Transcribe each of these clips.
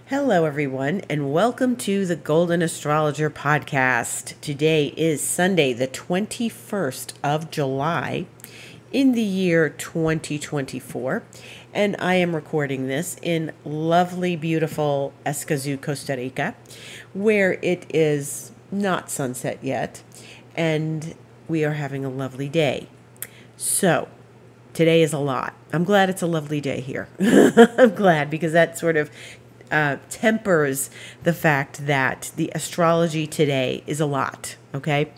Hello, everyone, and welcome to the Golden Astrologer podcast. Today is Sunday, the 21st of July in the year 2024, and I am recording this in lovely, beautiful Escazú, Costa Rica, where it is not sunset yet, and we are having a lovely day. So, today is a lot. I'm glad it's a lovely day here. I'm glad because that sort of tempers the fact that the astrology today is a lot. Okay.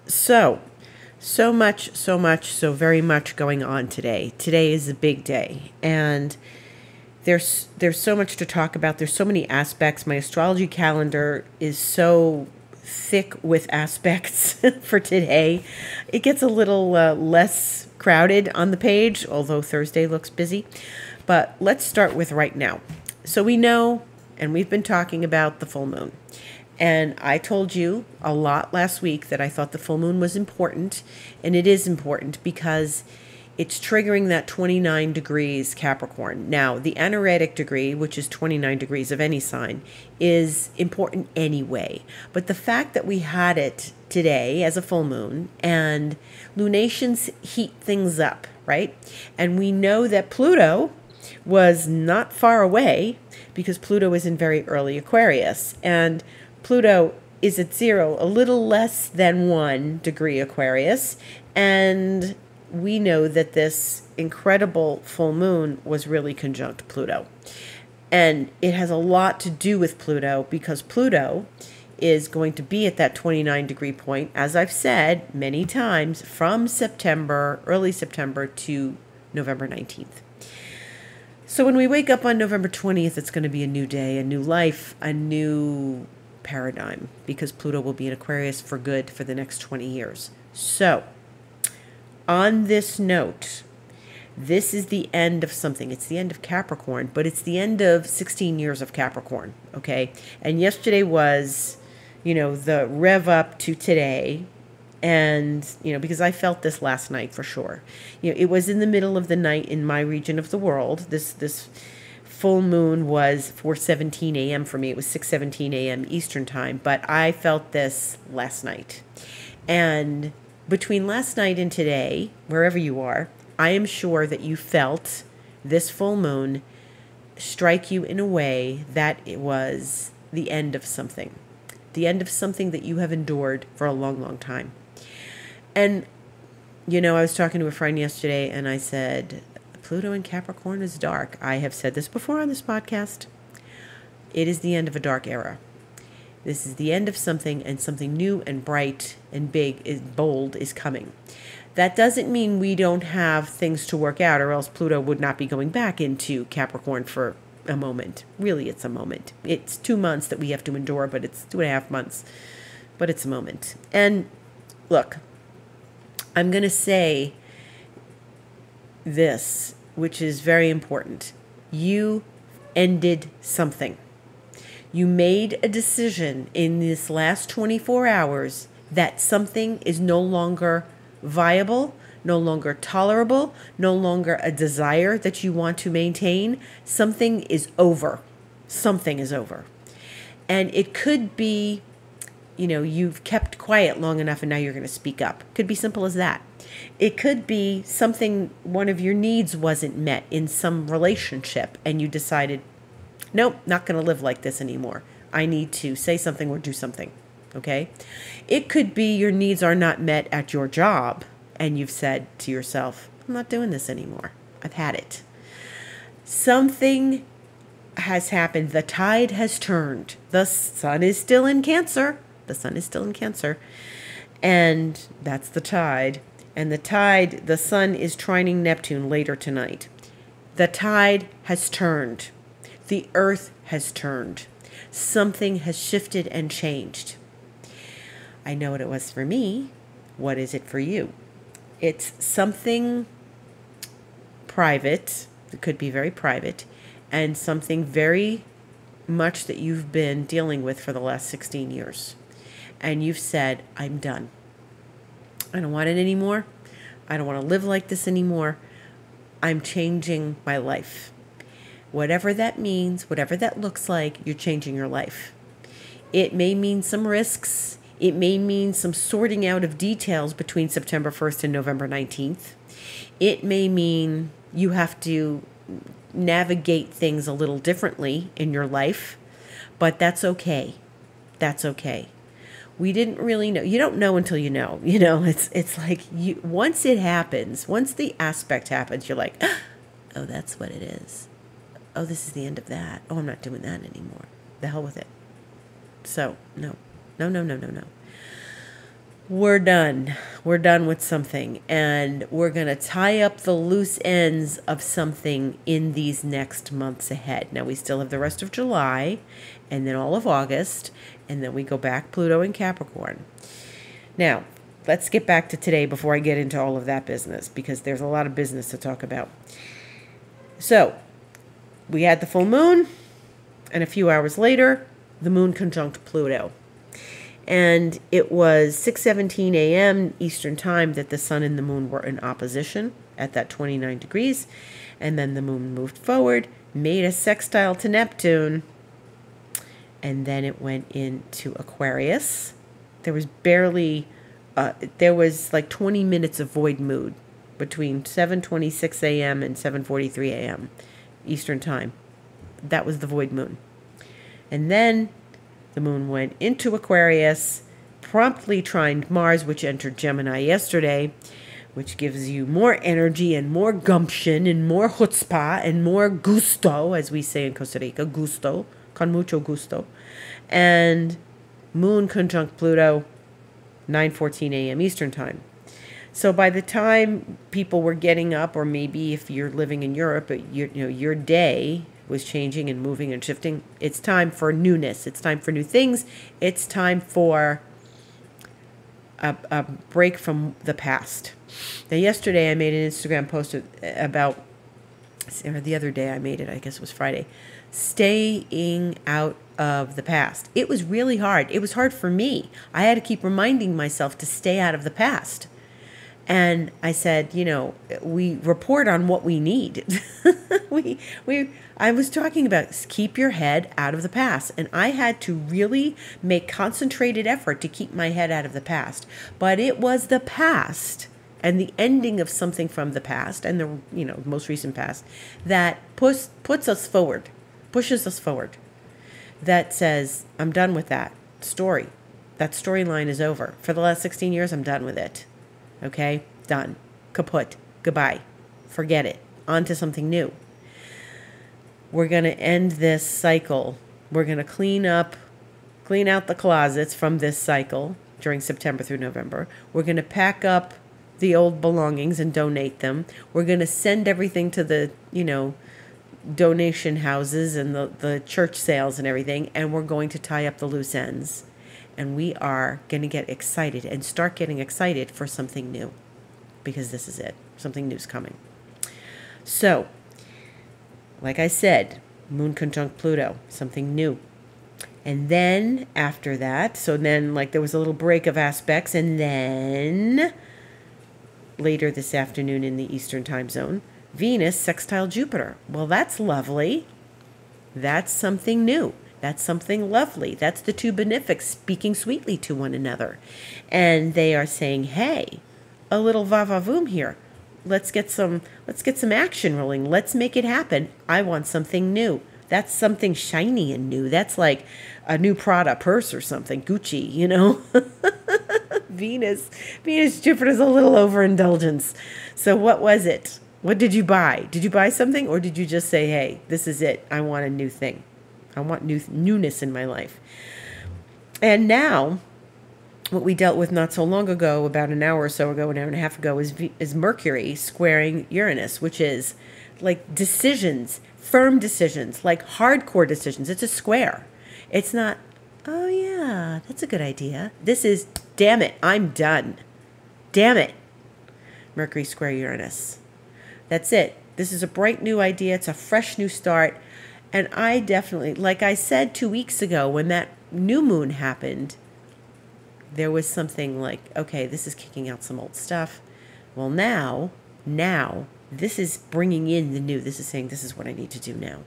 So very much going on today. Today is a big day, and there's so much to talk about. There's so many aspects. My astrology calendar is so thick with aspects for today. It gets a little less crowded on the page, although Thursday looks busy. But let's start with right now. So we know, and we've been talking about the full moon. And I told you a lot last week that I thought the full moon was important. And it is important because it's triggering that 29 degrees Capricorn. Now, the anaretic degree, which is 29 degrees of any sign, is important anyway. But the fact that we had it today as a full moon, and lunations heat things up, right? And we know that Pluto was not far away because Pluto is in very early Aquarius. And Pluto is at 0, a little less than 1 degree Aquarius. And we know that this incredible full moon was really conjunct Pluto. And it has a lot to do with Pluto because Pluto is going to be at that 29 degree point, as I've said many times, from September, early September to November 19th. So when we wake up on November 20th, it's going to be a new day, a new life, a new paradigm, because Pluto will be in Aquarius for good for the next 20 years. So on this note, this is the end of something. It's the end of Capricorn, but it's the end of 16 years of Capricorn, okay? And yesterday was, the rev up to today. And, because I felt this last night for sure. It was in the middle of the night in my region of the world. This full moon was 4:17 a.m. for me. It was 6:17 a.m. Eastern time. But I felt this last night. And between last night and today, wherever you are, I am sure that you felt this full moon strike you in a way that it was the end of something. The end of something that you have endured for a long, long time. And, I was talking to a friend yesterday and I said, Pluto in Capricorn is dark. I have said this before on this podcast. It is the end of a dark era. This is the end of something, and something new and bright and big, bold is coming. That doesn't mean we don't have things to work out, or else Pluto would not be going back into Capricorn for a moment. Really, it's a moment. It's 2 months that we have to endure, but it's 2.5 months. But it's a moment. And look, I'm going to say this, which is very important. You ended something. You made a decision in this last 24 hours that something is no longer viable, no longer tolerable, no longer a desire that you want to maintain. Something is over. Something is over. And it could be, you've kept quiet long enough and now you're going to speak up. Could be simple as that. It could be something, one of your needs wasn't met in some relationship and you decided, nope, not going to live like this anymore. I need to say something or do something. Okay? It could be your needs are not met at your job and you've said to yourself, I'm not doing this anymore. I've had it. Something has happened. The tide has turned. The sun is still in Cancer. The sun is still in Cancer. And that's the tide. And the sun is trining Neptune later tonight. The tide has turned. The earth has turned. Something has shifted and changed. I know what it was for me. What is it for you? It's something private. It could be very private. And something very much that you've been dealing with for the last 16 years. And you've said, I'm done. I don't want it anymore. I don't want to live like this anymore. I'm changing my life. Whatever that means, whatever that looks like, you're changing your life. It may mean some risks. It may mean some sorting out of details between September 1st and November 19th. It may mean you have to navigate things a little differently in your life, but that's okay. That's okay. We didn't really know. You don't know until you know. You know, it's like you once it happens, once the aspect happens, you're like, oh, that's what it is. Oh, this is the end of that. Oh, I'm not doing that anymore. The hell with it. So, no. We're done. We're done with something. And we're going to tie up the loose ends of something in these next months ahead. Now, we still have the rest of July and then all of August. And then we go back Pluto and Capricorn. Now, let's get back to today before I get into all of that business, because there's a lot of business to talk about. So, we had the full moon, and a few hours later, the moon conjunct Pluto. And it was 6:17 a.m. Eastern Time that the sun and the moon were in opposition at that 29 degrees. And then the moon moved forward, made a sextile to Neptune, and then it went into Aquarius. There was like 20 minutes of void mood between 7:26 a.m. and 7:43 a.m. Eastern Time. That was the void moon. And then the moon went into Aquarius, promptly trined Mars, which entered Gemini yesterday, which gives you more energy and more gumption and more chutzpah and more gusto, as we say in Costa Rica, gusto, con mucho gusto. And moon conjunct Pluto, 9:14 a.m. Eastern Time. So by the time people were getting up, or maybe if you're living in Europe, your day was changing and moving and shifting, it's time for newness. It's time for new things. It's time for a break from the past. Now, yesterday I made an Instagram post about, or the other day I made it, I guess it was Friday, staying out of the past. It was really hard. It was hard for me. I had to keep reminding myself to stay out of the past. And I said, we report on what we need. I was talking about keep your head out of the past. And I had to really make concentrated effort to keep my head out of the past. But it was the past and the ending of something from the past and the, most recent past that puts us forward, pushes us forward. That says, I'm done with that story. That storyline is over. For the last 16 years, I'm done with it. Okay, done. Kaput. Goodbye. Forget it. On to something new. We're going to end this cycle. We're going to clean out the closets from this cycle during September through November. We're going to pack up the old belongings and donate them. We're going to send everything to the, donation houses and the church sales and everything. And we're going to tie up the loose ends. And we are going to get excited and start getting excited for something new, because this is it. Something new's coming. So, like I said, moon conjunct Pluto, something new. And then after that, there was a little break of aspects, and then later this afternoon in the Eastern Time Zone, Venus sextile Jupiter. Well, that's lovely. That's something new. That's something lovely. That's the two benefics speaking sweetly to one another. And they are saying, hey, a little va-va-voom here. Let's get some action rolling. Let's make it happen. I want something new. That's something shiny and new. That's like a new Prada purse or something. Gucci, Venus Jupiter's a little overindulgence. So what was it? What did you buy? Did you buy something, or did you just say, hey, this is it. I want a new thing. I want newness in my life. And now, what we dealt with not so long ago, about an hour or so ago, an hour and a half ago, is Mercury squaring Uranus, which is like decisions, firm decisions, like hardcore decisions. It's a square. It's not, oh yeah, that's a good idea. This is, damn it, I'm done. Damn it. Mercury square Uranus. That's it. This is a bright new idea. It's a fresh new start. And I definitely, like I said 2 weeks ago when that new moon happened, there was something like, okay, this is kicking out some old stuff. Well, now, this is bringing in the new. This is saying, this is what I need to do now.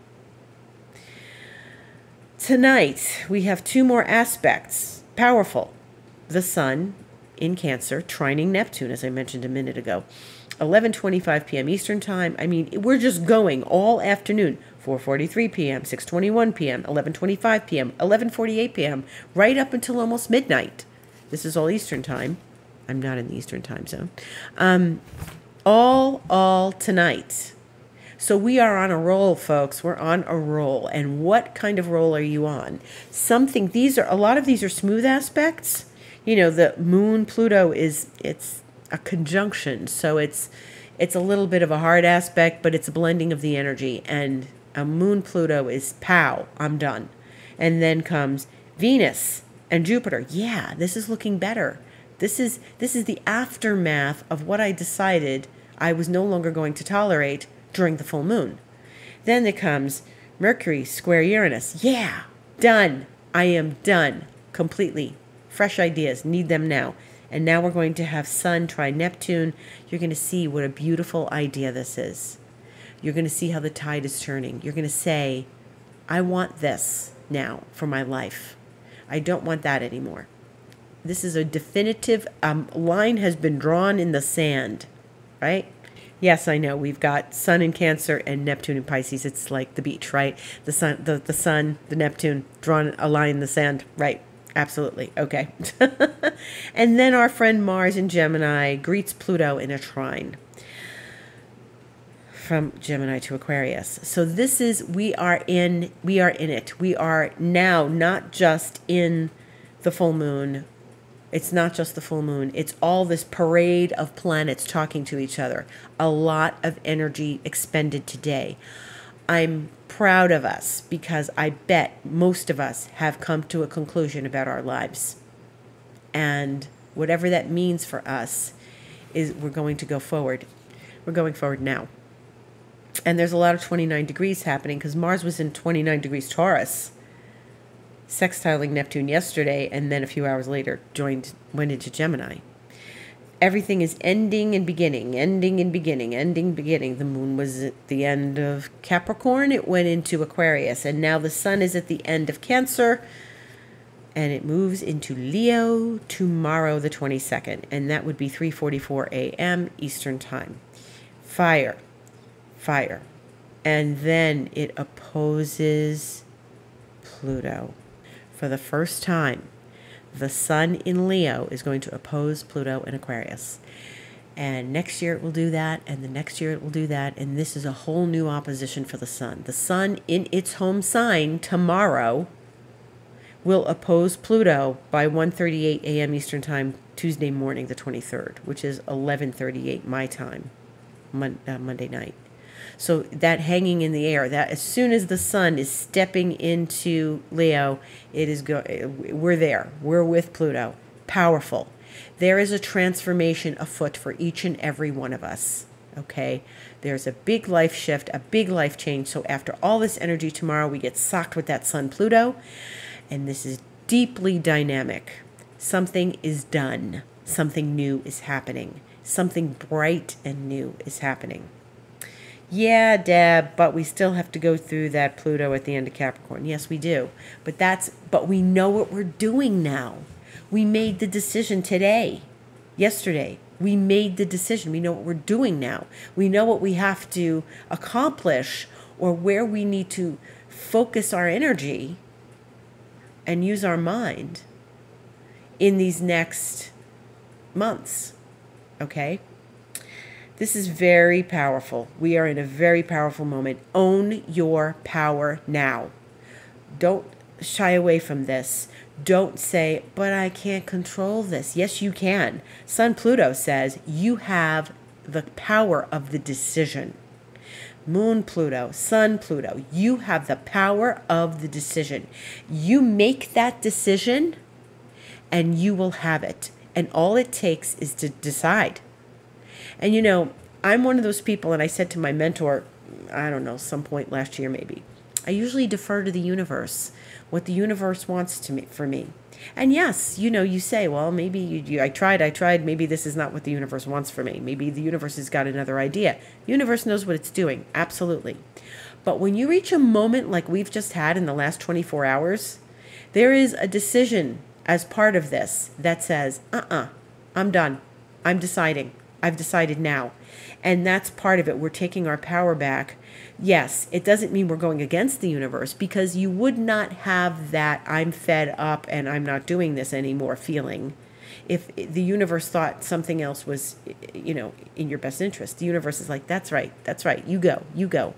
Tonight, we have two more aspects. Powerful. The Sun in Cancer, trining Neptune, as I mentioned a minute ago. 11:25 p.m. Eastern Time. I mean, we're just going all afternoon. 4:43 p.m., 6:21 p.m., 11:25 p.m., 11:48 p.m., right up until almost midnight. This is all Eastern Time. I'm not in the Eastern Time zone. All tonight. So we are on a roll, folks. We're on a roll. And what kind of roll are you on? A lot of these are smooth aspects. You know, the moon Pluto it's a conjunction. So it's a little bit of a hard aspect, but it's a blending of the energy. And a moon Pluto is pow, I'm done. And then comes Venus and Jupiter. Yeah, this is looking better. This is the aftermath of what I decided I was no longer going to tolerate during the full moon. Then there comes Mercury square Uranus. Yeah, done. I am done completely. Fresh ideas, need them now. And now we're going to have Sun trine Neptune. You're going to see what a beautiful idea this is. You're going to see how the tide is turning. You're going to say, I want this now for my life. I don't want that anymore. This is a definitive line has been drawn in the sand, right? Yes, I know. We've got Sun in Cancer and Neptune in Pisces. It's like the beach, right? The sun, the Neptune, drawn a line in the sand, right? Absolutely. Okay. And then our friend Mars in Gemini greets Pluto in a trine from Gemini to Aquarius. So this is, we are in it. We are now not just in the full moon. It's not just the full moon. It's all this parade of planets talking to each other. A lot of energy expended today. I'm proud of us because I bet most of us have come to a conclusion about our lives. And whatever that means for us is we're going to go forward. We're going forward now. And there's a lot of 29 degrees happening because Mars was in 29 degrees Taurus, sextiling Neptune yesterday, and then a few hours later went into Gemini. Everything is ending and beginning, ending and beginning, ending, beginning. The moon was at the end of Capricorn. It went into Aquarius. And now the sun is at the end of Cancer. And it moves into Leo tomorrow, the 22nd. And that would be 3:44 a.m. Eastern Time. Fire. Fire. And then it opposes Pluto. For the first time, the sun in Leo is going to oppose Pluto in Aquarius. And next year it will do that, and the next year it will do that, and this is a whole new opposition for the sun. The sun in its home sign tomorrow will oppose Pluto by 1:38 a.m. Eastern Time, Tuesday morning, the 23rd, which is 11:38 my time, Monday night. So that hanging in the air, that as soon as the sun is stepping into Leo, we're there. We're with Pluto. Powerful. There is a transformation afoot for each and every one of us. Okay? There's a big life shift, a big life change. So after all this energy tomorrow, we get socked with that sun Pluto. And this is deeply dynamic. Something is done. Something new is happening. Something bright and new is happening. Yeah, Deb, but we still have to go through that Pluto at the end of Capricorn. Yes, we do. But we know what we're doing now. We made the decision yesterday. We made the decision. We know what we're doing now. We know what we have to accomplish or where we need to focus our energy and use our mind in these next months. Okay? This is very powerful. We are in a very powerful moment. Own your power now. Don't shy away from this. Don't say, but I can't control this. Yes, you can. Sun Pluto says you have the power of the decision. Moon Pluto, Sun Pluto, you have the power of the decision. You make that decision and you will have it. And all it takes is to decide. And you know, I'm one of those people, and I said to my mentor, I don't know, some point last year maybe, I usually defer to the universe, what the universe wants for me. And yes, you know, you say, well, maybe I tried, maybe this is not what the universe wants for me. Maybe the universe has got another idea. The universe knows what it's doing, absolutely. But when you reach a moment like we've just had in the last 24 hours, there is a decision as part of this that says, I'm done. I'm deciding. I've decided now. And that's part of it. We're taking our power back. Yes, it doesn't mean we're going against the universe, because you would not have that I'm fed up and I'm not doing this anymore feeling if the universe thought something else was, in your best interest. The universe is like, that's right, you go.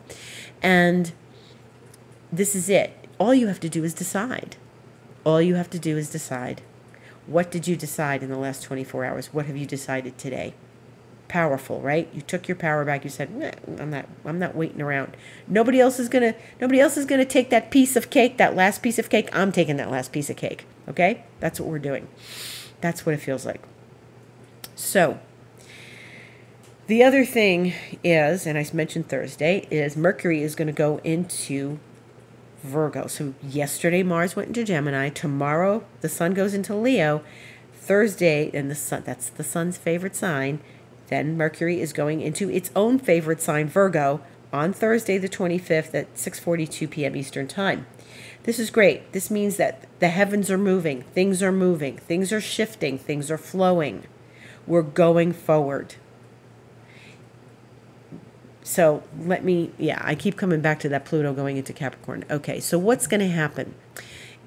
And this is it. All you have to do is decide. All you have to do is decide. What did you decide in the last 24 hours? What have you decided today? Powerful, right? You took your power back. You said, I'm not waiting around. Nobody else is gonna take that piece of cake, that last piece of cake. I'm taking that last piece of cake. Okay? That's what we're doing. That's what it feels like. So, the other thing is, and I mentioned Thursday, is Mercury is going to go into Virgo. So yesterday Mars went into Gemini. Tomorrow the Sun goes into Leo. Thursday, and the Sun, that's the Sun's favorite sign. Then Mercury is going into its own favorite sign, Virgo, on Thursday the 25th at 6:42 p.m. Eastern Time. This is great. This means that the heavens are moving. Things are shifting. Things are flowing. We're going forward. So I keep coming back to that Pluto going into Capricorn. Okay, so what's going to happen?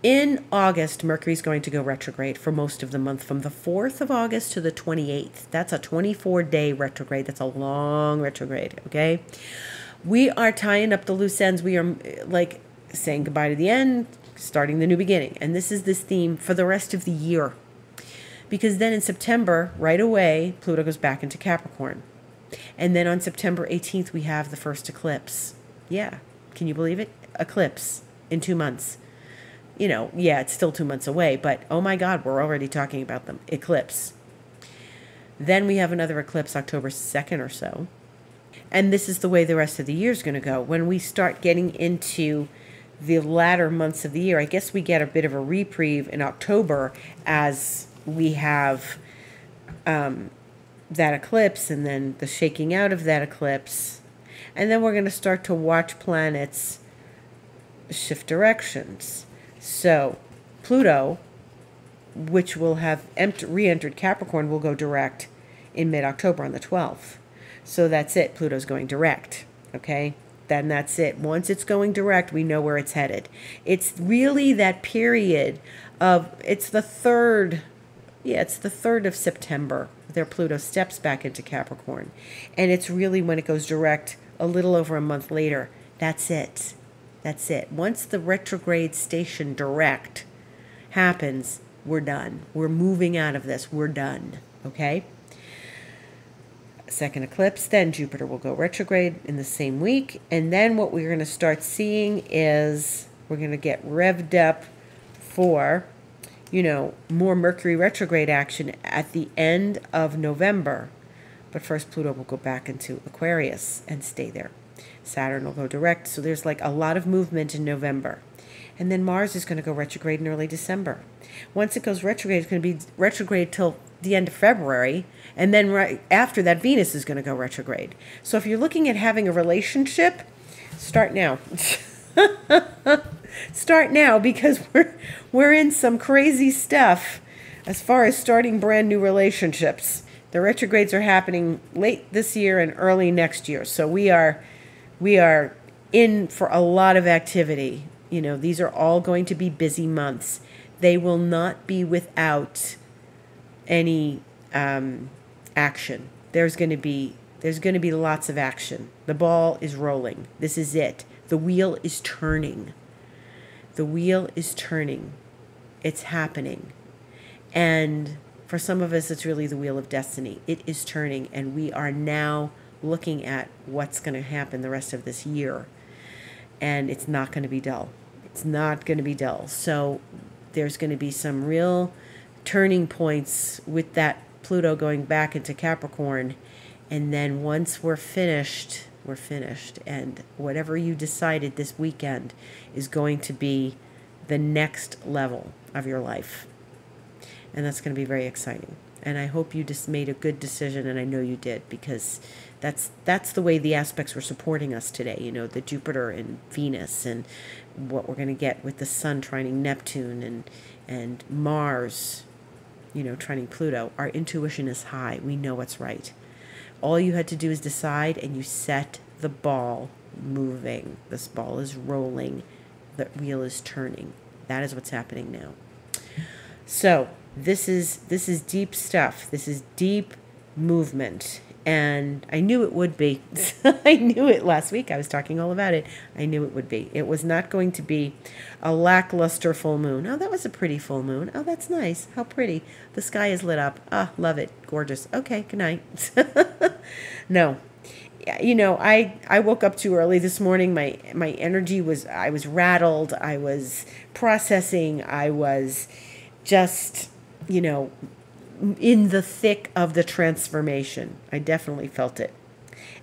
In August, Mercury's going to go retrograde for most of the month, from the 4th of August to the 28th. That's a 24-day retrograde. That's a long retrograde, okay? We are tying up the loose ends. We are like saying goodbye to the end, starting the new beginning. And this is this theme for the rest of the year. Because then in September, right away, Pluto goes back into Capricorn. And then on September 18th, we have the first eclipse. Yeah, can you believe it? Eclipse in 2 months. It's still 2 months away, but oh my God, we're already talking about them. Eclipse. Then we have another eclipse October 2nd or so. And this is the way the rest of the year is going to go. When we start getting into the latter months of the year, I guess we get a bit of a reprieve in October as we have that eclipse and then the shaking out of that eclipse. And then we're going to start to watch planets shift directions. So Pluto, which will have re-entered Capricorn, will go direct in mid-October on the 12th. So that's it. Pluto's going direct. Okay? Then that's it. Once it's going direct, we know where it's headed. It's really that period of, it's the 3rd of September. Their Pluto steps back into Capricorn. And it's really when it goes direct a little over a month later. That's it. That's it. Once the retrograde station direct happens, we're done. We're moving out of this. We're done. Okay? Second eclipse, then Jupiter will go retrograde in the same week. And then what we're going to start seeing is we're going to get revved up for, more Mercury retrograde action at the end of November. But first, Pluto will go back into Aquarius and stay there. Saturn will go direct. So there's like a lot of movement in November. And then Mars is going to go retrograde in early December. Once it goes retrograde, it's going to be retrograde till the end of February. And then right after that, Venus is going to go retrograde. So if you're looking at having a relationship, start now. Start now, because we're in some crazy stuff as far as starting brand new relationships. The retrogrades are happening late this year and early next year. So we are in for a lot of activity. These are all going to be busy months. They will not be without any action. There's going to be lots of action. The ball is rolling. This is it. The wheel is turning. The wheel is turning. It's happening. And for some of us, it's really the wheel of destiny. It is turning, and we are now looking at what's going to happen the rest of this year. And it's not going to be dull. It's not going to be dull. So there's going to be some real turning points with that Pluto going back into Capricorn. And then once we're finished. And whatever you decided this weekend is going to be the next level of your life. And that's going to be very exciting. And I hope you just made a good decision, and I know you did, because That's the way the aspects were supporting us today. You know, the Jupiter and Venus, and what we're going to get with the Sun trining Neptune, and Mars, you know, trining Pluto. Our intuition is high. We know what's right. All you had to do is decide, and you set the ball moving. This ball is rolling. The wheel is turning. That is what's happening now. So this is deep stuff. This is deep movement. And I knew it would be. I knew it last week. I was talking all about it. I knew it would be. It was not going to be a lackluster full moon. Oh, that was a pretty full moon. Oh, that's nice. How pretty. The sky is lit up. Ah, love it. Gorgeous. Okay, good night. No. You know, I woke up too early this morning. My energy was, I was rattled. I was processing. I was just, you know, in the thick of the transformation. I definitely felt it.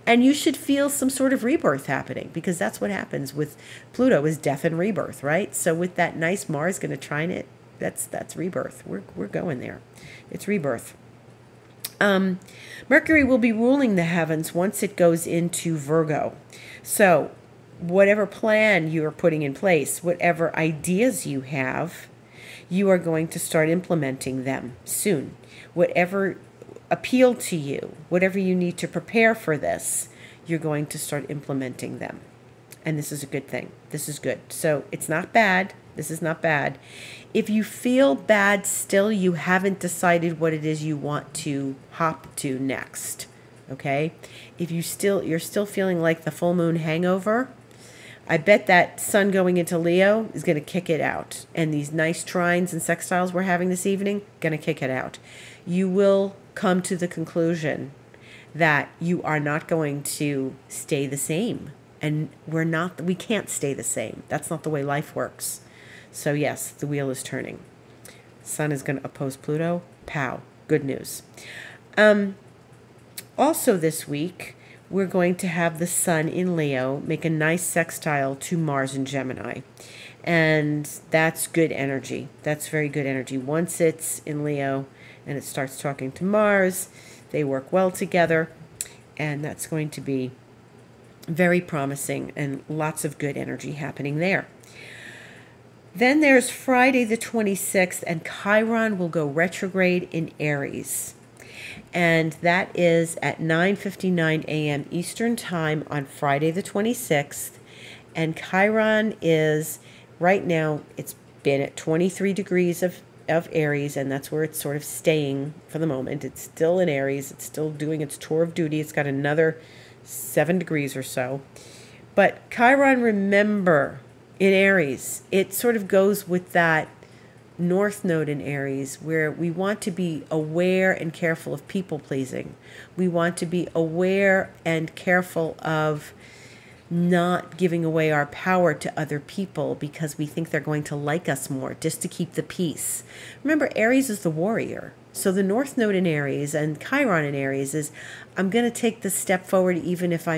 And you should feel some sort of rebirth happening, because that's what happens with Pluto, is death and rebirth, right? So with that nice Mars going to trine it, that's rebirth. We're going there. It's rebirth. Mercury will be ruling the heavens once it goes into Virgo. So whatever plan you are putting in place, whatever ideas you have, you are going to start implementing them soon. Whatever appealed to you, whatever you need to prepare for this, you're going to start implementing them. And this is a good thing. This is good. So it's not bad. This is not bad. If you feel bad still, you haven't decided what it is you want to hop to next. Okay? If you're still feeling like the full moon hangover, I bet that Sun going into Leo is going to kick it out. And these nice trines and sextiles we're having this evening, going to kick it out. You will come to the conclusion that you are not going to stay the same. And we can't stay the same. That's not the way life works. So yes, the wheel is turning. Sun is going to oppose Pluto. Pow. Good news. Also this week, we're going to have the Sun in Leo make a nice sextile to Mars in Gemini. And that's good energy. That's very good energy. Once it's in Leo and it starts talking to Mars, they work well together. And that's going to be very promising, and lots of good energy happening there. Then there's Friday the 26th, and Chiron will go retrograde in Aries. And that is at 9:59 a.m. Eastern Time on Friday the 26th. And Chiron is, right now, it's been at 23 degrees of Aries, and that's where it's sort of staying for the moment. It's still in Aries. It's still doing its tour of duty. It's got another 7 degrees or so. But Chiron, remember, in Aries, it sort of goes with that North Node in Aries, where we want to be aware and careful of people pleasing. We want to be aware and careful of not giving away our power to other people because we think they're going to like us more, just to keep the peace. Remember, Aries is the warrior. So the North Node in Aries and Chiron in Aries is, I'm going to take this step forward even if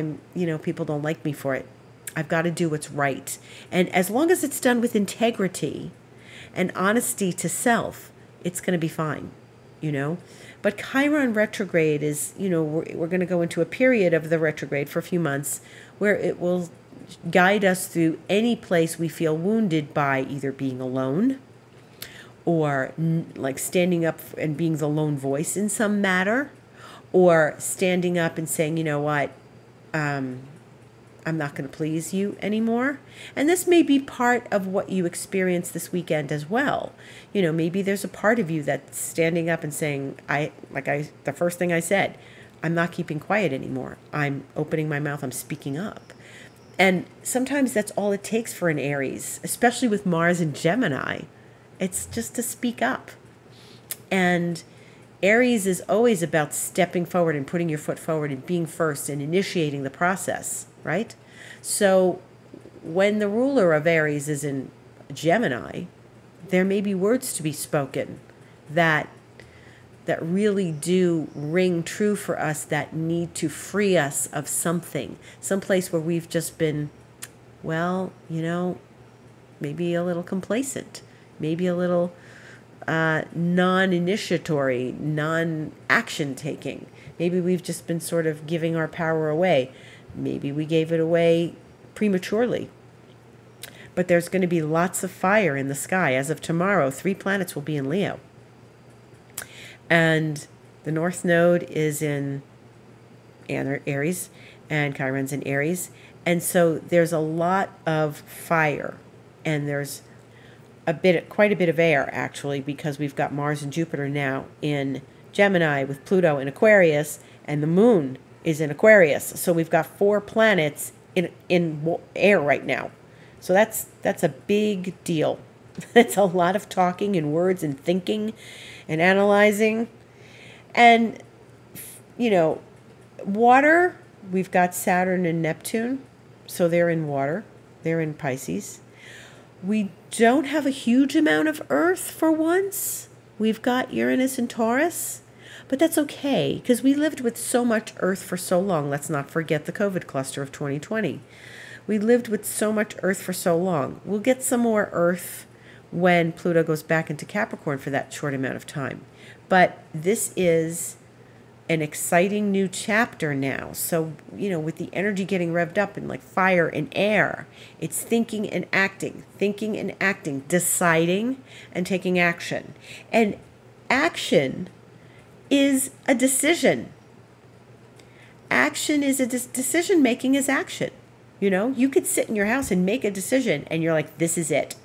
people don't like me for it. I've got to do what's right. And as long as it's done with integrity and honesty to self, it's going to be fine, But Chiron retrograde is, we're going to go into a period of the retrograde for a few months where it will guide us through any place we feel wounded by either being alone or like standing up and being the lone voice in some matter, or standing up and saying, you know what, I'm not going to please you anymore. And this may be part of what you experience this weekend as well. Maybe there's a part of you that's standing up and saying, the first thing I said, I'm not keeping quiet anymore. I'm opening my mouth. I'm speaking up. And sometimes that's all it takes for an Aries, especially with Mars and Gemini. It's just to speak up. And Aries is always about stepping forward and putting your foot forward and being first and initiating the process, right? So when the ruler of Aries is in Gemini, there may be words to be spoken that really do ring true for us, that need to free us of something, someplace where we've just been, maybe a little complacent, maybe a little non-initiatory, non-action taking. Maybe we've just been sort of giving our power away. Maybe we gave it away prematurely. But there's going to be lots of fire in the sky. As of tomorrow, 3 planets will be in Leo. And the North Node is in Aries, and Chiron's in Aries. And so there's a lot of fire, and there's quite a bit of air, actually, because we've got Mars and Jupiter now in Gemini with Pluto in Aquarius, and the moon is in Aquarius. So we've got 4 planets in air right now. So that's a big deal. It's a lot of talking and words and thinking and analyzing. And, water, we've got Saturn and Neptune. So they're in water. They're in Pisces. We don't have a huge amount of Earth for once. We've got Uranus and Taurus. But that's okay, because we lived with so much Earth for so long. Let's not forget the COVID cluster of 2020. We lived with so much Earth for so long. We'll get some more Earth when Pluto goes back into Capricorn for that short amount of time. But this is an exciting new chapter now. So, with the energy getting revved up and like fire and air, it's thinking and acting, deciding and taking action. And action is a decision. Action is a decision making is action. You could sit in your house and make a decision and you're like, this is it.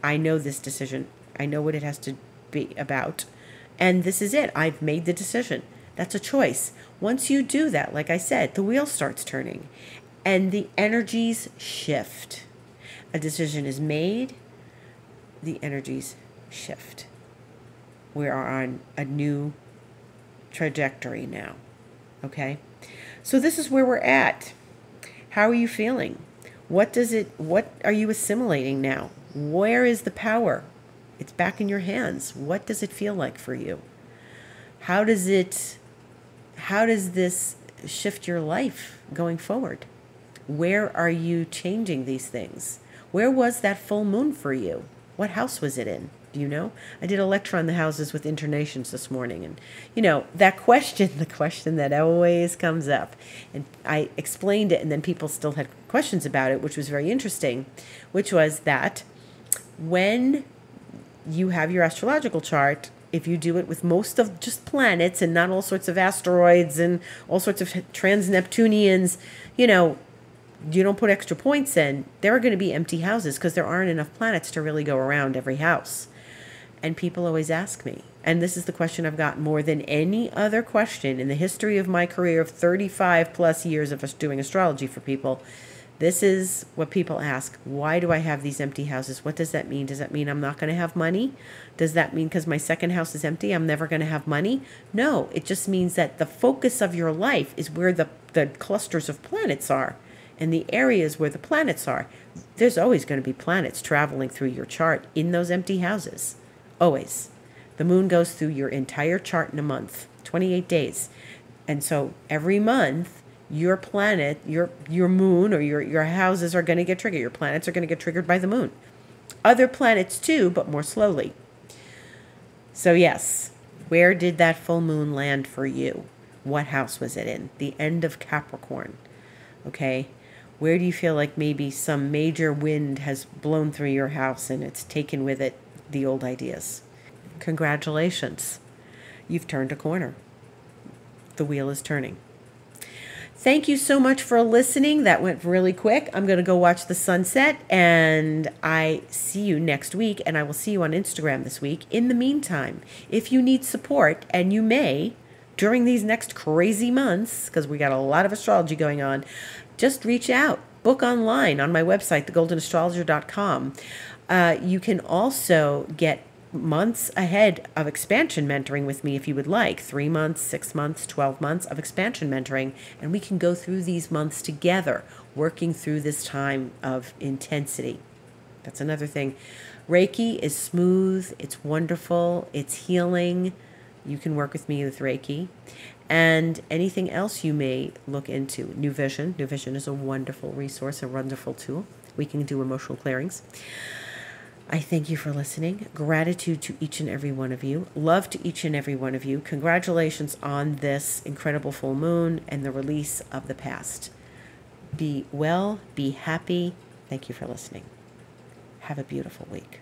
I know this decision. I know what it has to be about. And this is it. I've made the decision. That's a choice. Once you do that, like I said, the wheel starts turning and the energies shift. A decision is made. The energies shift. We are on a new trajectory now. Okay? So this is where we're at. How are you feeling? What are you assimilating now? Where is the power? It's back in your hands. What does it feel like for you? How does this shift your life going forward? Where are you changing these things? Where was that full moon for you? What house was it in? Do you know? I did a lecture on the houses with intonations this morning. And, that question, the question that always comes up. And I explained it, and then people still had questions about it, which was very interesting, which was that when you have your astrological chart, if you do it with most of just planets and not all sorts of asteroids and all sorts of trans-Neptunians, you don't put extra points in, there are going to be empty houses because there aren't enough planets to really go around every house. And people always ask me, and this is the question I've got more than any other question in the history of my career of 35 plus years of us doing astrology for people. This is what people ask. Why do I have these empty houses? What does that mean? Does that mean I'm not going to have money? Does that mean because my second house is empty, I'm never going to have money? No, it just means that the focus of your life is where the clusters of planets are and the areas where the planets are. There's always going to be planets traveling through your chart in those empty houses. Always. The moon goes through your entire chart in a month, 28 days. And so every month, your planet, your moon or your houses are going to get triggered. Your planets are going to get triggered by the moon. Other planets too, but more slowly. So yes, where did that full moon land for you? What house was it in? The end of Capricorn. Okay? Where do you feel like maybe some major wind has blown through your house and it's taken with it the old ideas? Congratulations. You've turned a corner. The wheel is turning. Thank you so much for listening. That went really quick. I'm going to go watch the sunset, and I see you next week, and I will see you on Instagram this week. In the meantime, if you need support, and you may, during these next crazy months, because we got a lot of astrology going on, just reach out. Book online on my website, thegoldenastrologer.com. You can also get months ahead of expansion mentoring with me if you would like. 3 months, 6 months, 12 months of expansion mentoring. And we can go through these months together, working through this time of intensity. That's another thing. Reiki is smooth. It's wonderful. It's healing. You can work with me with Reiki. And anything else you may look into. New Vision. New Vision is a wonderful resource, a wonderful tool. We can do emotional clearings. I thank you for listening. Gratitude to each and every one of you. Love to each and every one of you. Congratulations on this incredible full moon and the release of the past. Be well, be happy. Thank you for listening. Have a beautiful week.